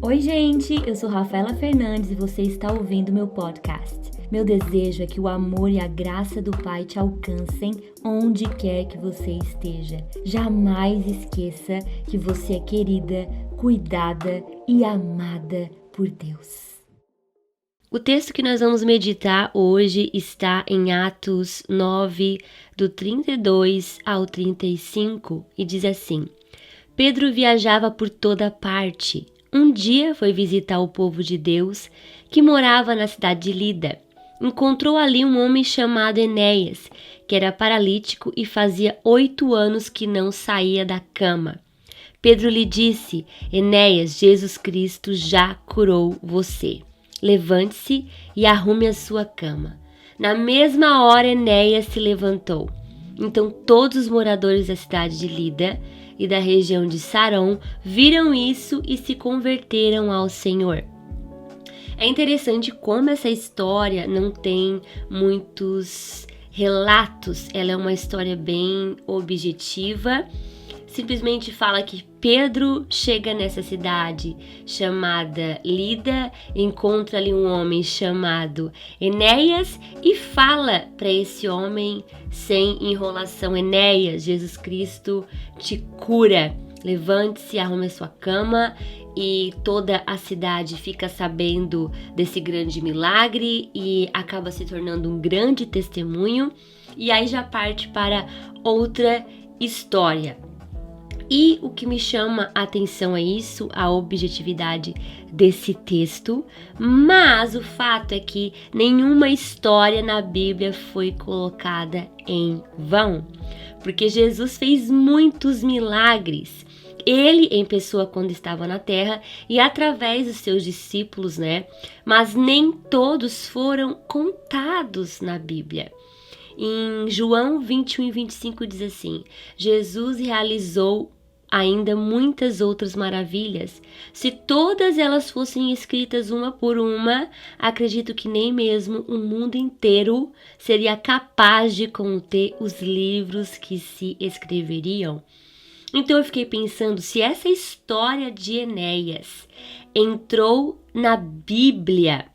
Oi, gente! Eu sou Rafaela Fernandes e você está ouvindo meu podcast. Meu desejo é que o amor e a graça do Pai te alcancem onde quer que você esteja. Jamais esqueça que você é querida, cuidada e amada por Deus. O texto que nós vamos meditar hoje está em Atos 9, do 32 ao 35, e diz assim: Pedro viajava por toda parte. Um dia foi visitar o povo de Deus que morava na cidade de Lida. Encontrou ali um homem chamado Enéas, que era paralítico e fazia 8 anos que não saía da cama. Pedro lhe disse: Enéas, Jesus Cristo já curou você. Levante-se e arrume a sua cama. Na mesma hora, Enéas se levantou. Então todos os moradores da cidade de Lida e da região de Saron viram isso e se converteram ao Senhor. É interessante como essa história não tem muitos relatos, ela é uma história bem objetiva. Simplesmente fala que Pedro chega nessa cidade chamada Lida, encontra ali um homem chamado Enéas e fala para esse homem sem enrolação: Enéas, Jesus Cristo te cura, levante-se, arrume a sua cama. E toda a cidade fica sabendo desse grande milagre e acaba se tornando um grande testemunho. E aí já parte para outra história. E o que me chama a atenção é isso, a objetividade desse texto, mas o fato é que nenhuma história na Bíblia foi colocada em vão, porque Jesus fez muitos milagres. Ele em pessoa quando estava na terra e através dos seus discípulos, Mas nem todos foram contados na Bíblia. Em João 21 e 25 diz assim: Jesus realizou ainda muitas outras maravilhas. Se todas elas fossem escritas uma por uma, acredito que nem mesmo o mundo inteiro seria capaz de conter os livros que se escreveriam. Então eu fiquei pensando, se essa história de Enéas entrou na Bíblia,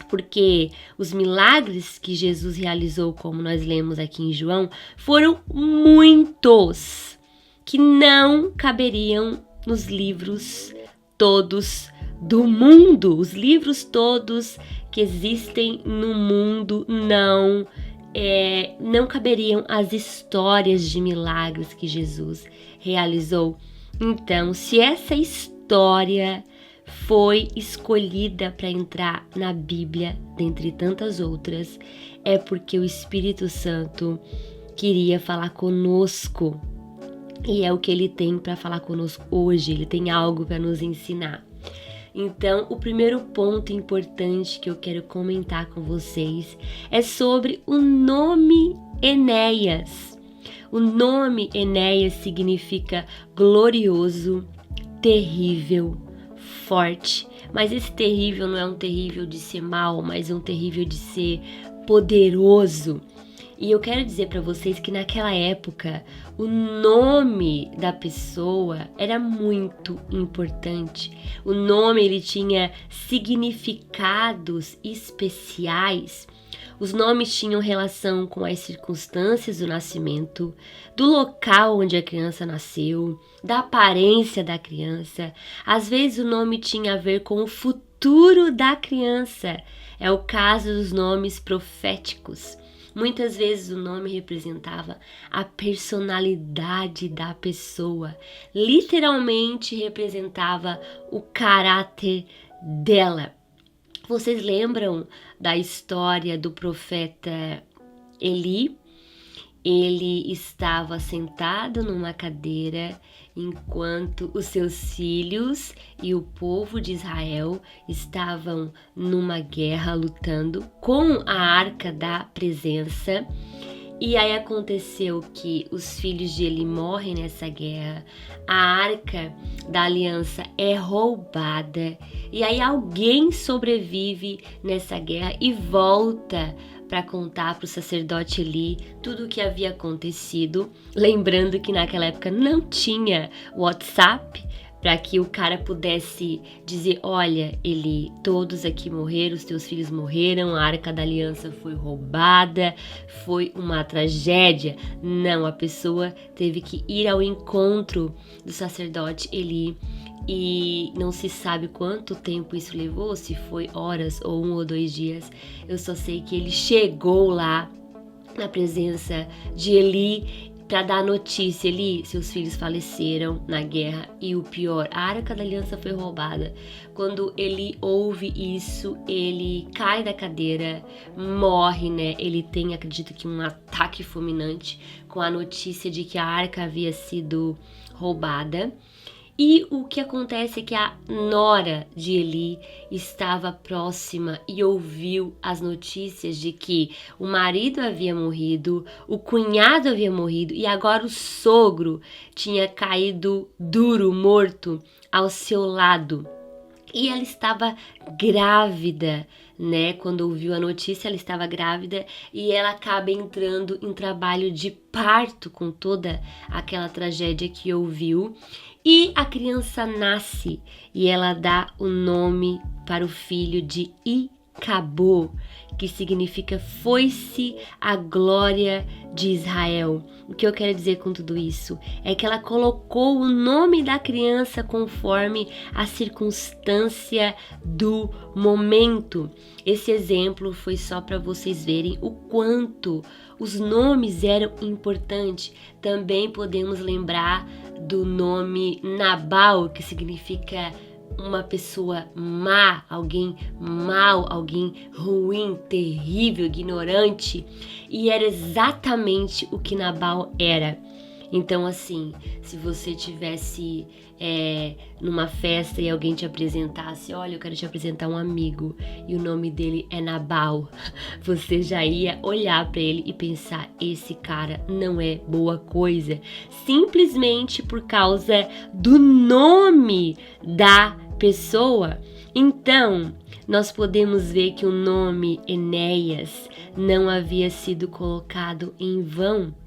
porque os milagres que Jesus realizou, como nós lemos aqui em João, foram muitos, que não caberiam nos livros todos do mundo. Os livros todos que existem no mundo não caberiam as histórias de milagres que Jesus realizou. Então, se essa história foi escolhida para entrar na Bíblia, dentre tantas outras, é porque o Espírito Santo queria falar conosco. E é o que ele tem para falar conosco hoje, ele tem algo para nos ensinar. Então, o primeiro ponto importante que eu quero comentar com vocês é sobre o nome Enéas. O nome Enéas significa glorioso, terrível, forte. Mas esse terrível não é um terrível de ser mal, mas um terrível de ser poderoso. E eu quero dizer para vocês que naquela época o nome da pessoa era muito importante. O nome ele tinha significados especiais. Os nomes tinham relação com as circunstâncias do nascimento, do local onde a criança nasceu, da aparência da criança. Às vezes o nome tinha a ver com o futuro da criança. É o caso dos nomes proféticos. Muitas vezes o nome representava a personalidade da pessoa, literalmente representava o caráter dela. Vocês lembram da história do profeta Eli? Ele estava sentado numa cadeira enquanto os seus filhos e o povo de Israel estavam numa guerra lutando com a Arca da Presença. E aí aconteceu que os filhos de Eli morrem nessa guerra, a Arca da Aliança é roubada e aí alguém sobrevive nessa guerra e volta para contar para o sacerdote Eli tudo o que havia acontecido, lembrando que naquela época não tinha WhatsApp, para que o cara pudesse dizer, olha, Eli, todos aqui morreram, os teus filhos morreram, a Arca da Aliança foi roubada, foi uma tragédia. Não, a pessoa teve que ir ao encontro do sacerdote Eli, e não se sabe quanto tempo isso levou, se foi horas ou 1 ou 2 dias. Eu só sei que ele chegou lá na presença de Eli para dar notícia. Eli, seus filhos faleceram na guerra, e o pior, a Arca da Aliança foi roubada. Quando Eli ouve isso, ele cai da cadeira, morre, né? Ele tem, acredito que, um ataque fulminante com a notícia de que a arca havia sido roubada. E o que acontece é que a nora de Eli estava próxima e ouviu as notícias de que o marido havia morrido, o cunhado havia morrido e agora o sogro tinha caído duro, morto, ao seu lado. E ela estava grávida, né? Quando ouviu a notícia, ela estava grávida e ela acaba entrando em trabalho de parto com toda aquela tragédia que ouviu. E a criança nasce e ela dá o nome para o filho de Icabô, que significa foi-se a glória de Israel. O que eu quero dizer com tudo isso é que ela colocou o nome da criança conforme a circunstância do momento. Esse exemplo foi só para vocês verem o quanto os nomes eram importantes. Também podemos lembrar do nome Nabal, que significa uma pessoa má, alguém mau, alguém ruim, terrível, ignorante. E era exatamente o que Nabal era. Então, assim, se você tivesse numa festa e alguém te apresentasse, olha, eu quero te apresentar um amigo e o nome dele é Nabal, você já ia olhar para ele e pensar, esse cara não é boa coisa, simplesmente por causa do nome da pessoa. Então, nós podemos ver que o nome Enéas não havia sido colocado em vão.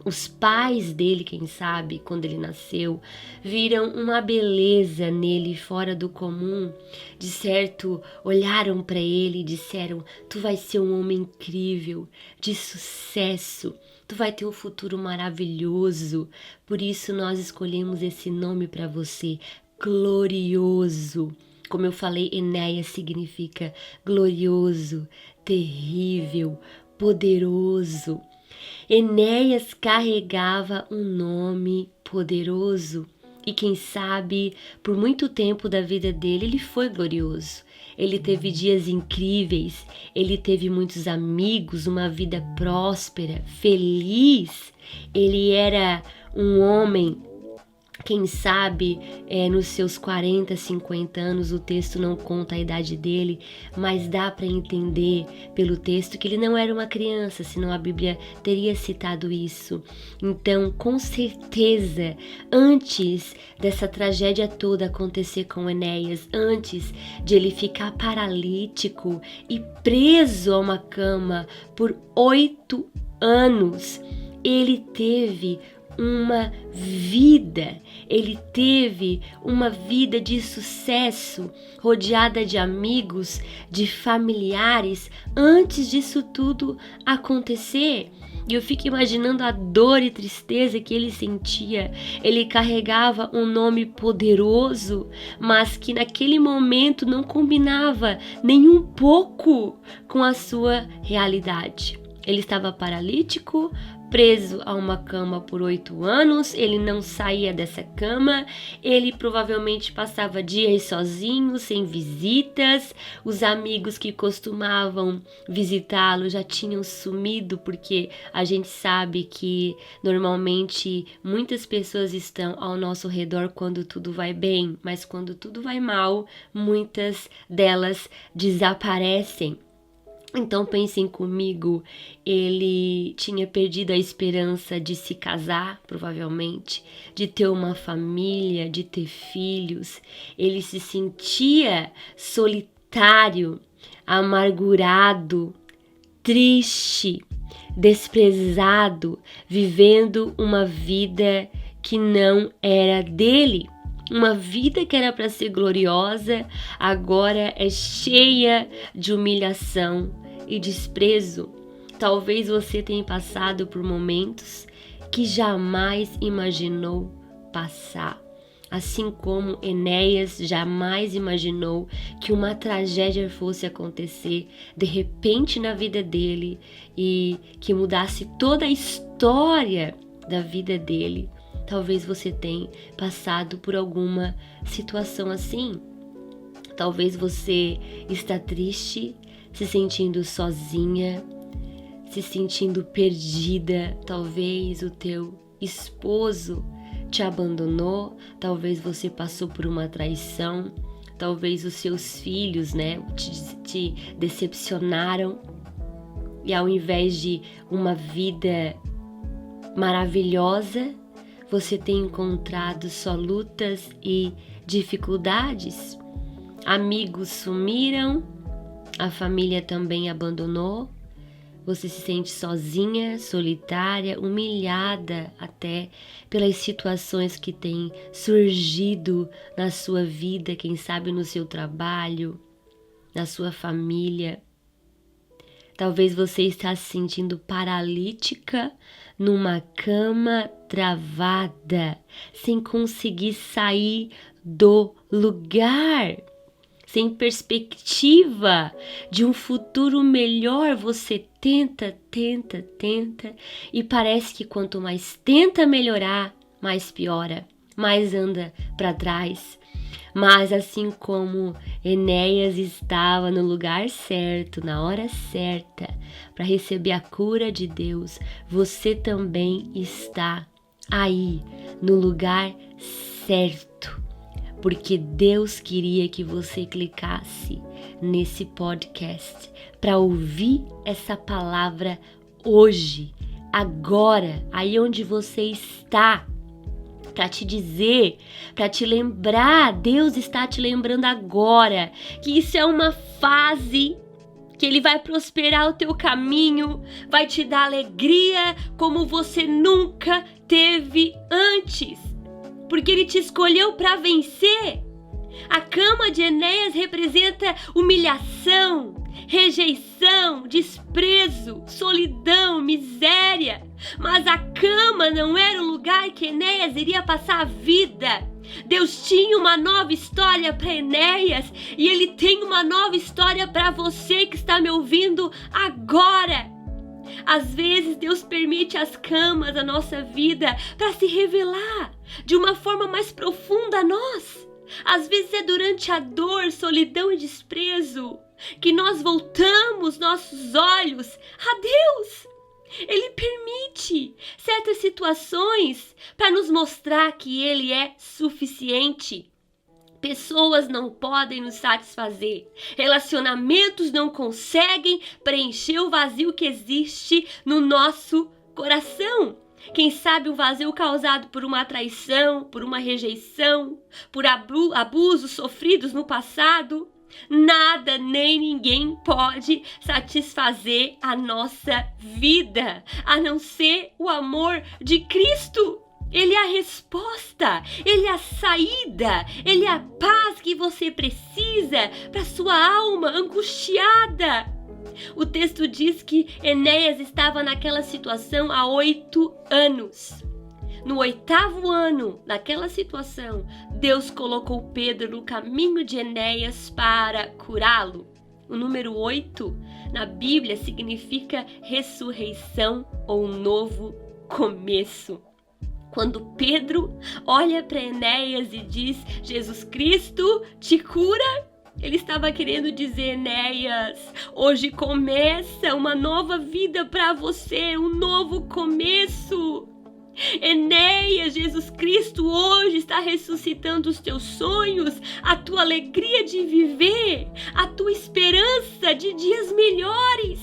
Os pais dele, quem sabe, quando ele nasceu, viram uma beleza nele fora do comum. De certo, olharam para ele e disseram, tu vai ser um homem incrível, de sucesso, tu vai ter um futuro maravilhoso. Por isso nós escolhemos esse nome para você, glorioso. Como eu falei, Enéas significa glorioso, terrível, poderoso. Enéas carregava um nome poderoso e quem sabe por muito tempo da vida dele ele foi glorioso. Ele teve dias incríveis, ele teve muitos amigos, uma vida próspera, feliz. Ele era um homem, quem sabe, nos seus 40, 50 anos, o texto não conta a idade dele, mas dá para entender pelo texto que ele não era uma criança, senão a Bíblia teria citado isso. Então, com certeza, antes dessa tragédia toda acontecer com Enéas, antes de ele ficar paralítico e preso a uma cama por 8 anos, ele teve uma vida, ele teve uma vida de sucesso, rodeada de amigos, de familiares, antes disso tudo acontecer. E eu fico imaginando a dor e tristeza que ele sentia. Ele carregava um nome poderoso, mas que naquele momento não combinava nem um pouco com a sua realidade. Ele estava paralítico, preso a uma cama por 8 anos, ele não saía dessa cama, ele provavelmente passava dias sozinho, sem visitas, os amigos que costumavam visitá-lo já tinham sumido, porque a gente sabe que normalmente muitas pessoas estão ao nosso redor quando tudo vai bem, mas quando tudo vai mal, muitas delas desaparecem. Então pensem comigo, ele tinha perdido a esperança de se casar, provavelmente, de ter uma família, de ter filhos. Ele se sentia solitário, amargurado, triste, desprezado, vivendo uma vida que não era dele. Uma vida que era para ser gloriosa, agora é cheia de humilhação e desprezo. Talvez você tenha passado por momentos que jamais imaginou passar. Assim como Enéas jamais imaginou que uma tragédia fosse acontecer de repente na vida dele e que mudasse toda a história da vida dele. Talvez você tenha passado por alguma situação assim. Talvez você está triste, se sentindo sozinha, se sentindo perdida. Talvez o teu esposo te abandonou, talvez você passou por uma traição, talvez os seus filhos, te decepcionaram e ao invés de uma vida maravilhosa, você tem encontrado só lutas e dificuldades. Amigos sumiram, a família também abandonou. Você se sente sozinha, solitária, humilhada até pelas situações que têm surgido na sua vida, quem sabe no seu trabalho, na sua família. Talvez você está se sentindo paralítica numa cama travada, sem conseguir sair do lugar. Sem perspectiva de um futuro melhor, você tenta e parece que quanto mais tenta melhorar, mais piora, mais anda para trás. Mas assim como Enéas estava no lugar certo, na hora certa, para receber a cura de Deus, você também está aí, no lugar certo. Porque Deus queria que você clicasse nesse podcast para ouvir essa palavra hoje, agora, aí onde você está, para te dizer, para te lembrar, Deus está te lembrando agora que isso é uma fase, que Ele vai prosperar o teu caminho, vai te dar alegria como você nunca teve antes. Porque Ele te escolheu para vencer. A cama de Enéas representa humilhação, rejeição, desprezo, solidão, miséria. Mas a cama não era o lugar que Enéas iria passar a vida. Deus tinha uma nova história para Enéas e Ele tem uma nova história para você que está me ouvindo agora. Às vezes Deus permite as camas da nossa vida para se revelar de uma forma mais profunda a nós. Às vezes é durante a dor, solidão e desprezo que nós voltamos nossos olhos a Deus. Ele permite certas situações para nos mostrar que Ele é suficiente. Pessoas não podem nos satisfazer. Relacionamentos não conseguem preencher o vazio que existe no nosso coração. Quem sabe o vazio causado por uma traição, por uma rejeição, por abusos sofridos no passado. Nada nem ninguém pode satisfazer a nossa vida, a não ser o amor de Cristo. Ele é a resposta, Ele é a saída, Ele é a paz que você precisa para sua alma angustiada. O texto diz que Enéas estava naquela situação há 8 anos. No 8º ano daquela situação, Deus colocou Pedro no caminho de Enéas para curá-lo. O número 8 na Bíblia significa ressurreição ou novo começo. Quando Pedro olha para Enéas e diz: Jesus Cristo te cura, ele estava querendo dizer: Enéas, hoje começa uma nova vida para você, um novo começo. Enéas, Jesus Cristo hoje está ressuscitando os teus sonhos, a tua alegria de viver, a tua esperança de dias melhores.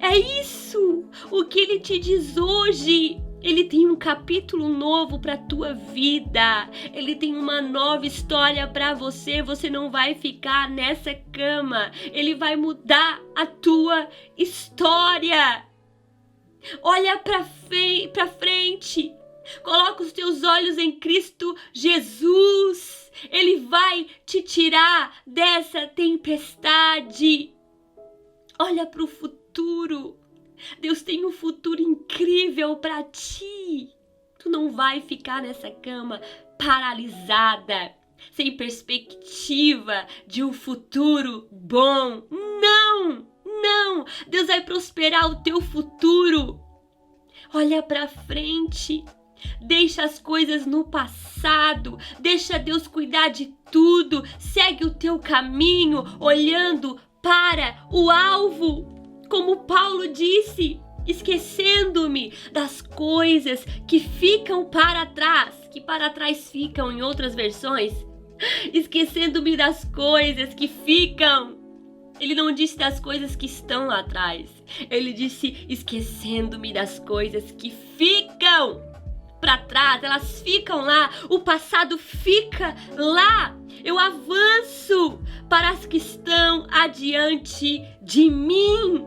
É isso o que ele te diz hoje. Ele tem um capítulo novo para a tua vida. Ele tem uma nova história para você. Você não vai ficar nessa cama. Ele vai mudar a tua história. Olha para frente. Coloca os teus olhos em Cristo Jesus. Ele vai te tirar dessa tempestade. Olha para o futuro. Deus tem um futuro incrível para ti. Tu não vai ficar nessa cama paralisada, sem perspectiva de um futuro bom. Não, não. Deus vai prosperar o teu futuro. Olha para frente. Deixa as coisas no passado. Deixa Deus cuidar de tudo. Segue o teu caminho, olhando para o alvo. Como Paulo disse, esquecendo-me das coisas que ficam para trás, que para trás ficam em outras versões, esquecendo-me das coisas que ficam. Ele não disse das coisas que estão lá atrás, ele disse esquecendo-me das coisas que ficam para trás, elas ficam lá, o passado fica lá. Eu avanço para as que estão adiante de mim.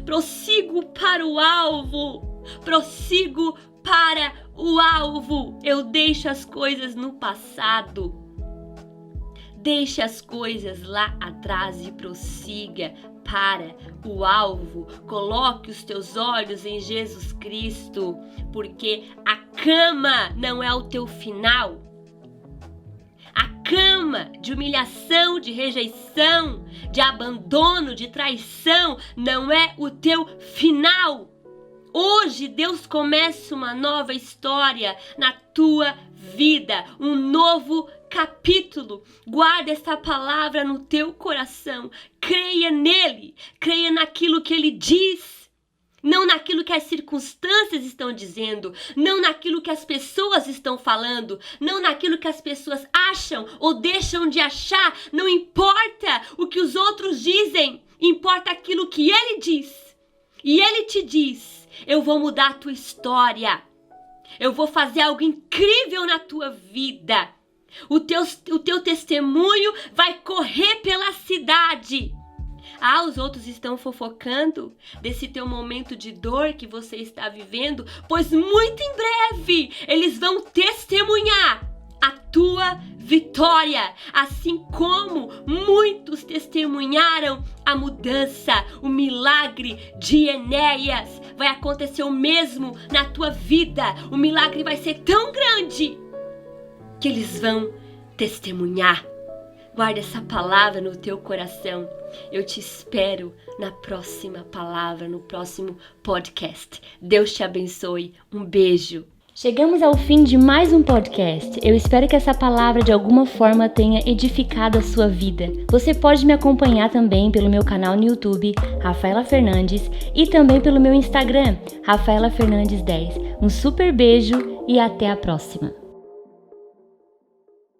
Prossigo para o alvo. Prossigo para o alvo. Eu deixo as coisas no passado. Deixe as coisas lá atrás e prossiga para o alvo. Coloque os teus olhos em Jesus Cristo, porque a cama não é o teu final. A cama de humilhação, de rejeição, de abandono, de traição não é o teu final. Hoje Deus começa uma nova história na tua vida, um novo capítulo. Guarda essa palavra no teu coração. Creia nele, creia naquilo que ele diz. Não naquilo que as circunstâncias estão dizendo, não naquilo que as pessoas estão falando, não naquilo que as pessoas acham ou deixam de achar. Não importa o que os outros dizem, importa aquilo que ele diz. E ele te diz: eu vou mudar a tua história, eu vou fazer algo incrível na tua vida. O teu testemunho vai correr pela cidade. Ah, os outros estão fofocando desse teu momento de dor que você está vivendo, pois muito em breve eles vão testemunhar a tua vitória, assim como muitos testemunharam a mudança, o milagre de Enéas. Vai acontecer o mesmo na tua vida. O milagre vai ser tão grande que eles vão testemunhar. Guarda essa palavra no teu coração. Eu te espero na próxima palavra, no próximo podcast. Deus te abençoe. Um beijo. Chegamos ao fim de mais um podcast. Eu espero que essa palavra de alguma forma tenha edificado a sua vida. Você pode me acompanhar também pelo meu canal no YouTube, Rafaela Fernandes, e também pelo meu Instagram, Rafaela Fernandes 10. Um super beijo e até a próxima.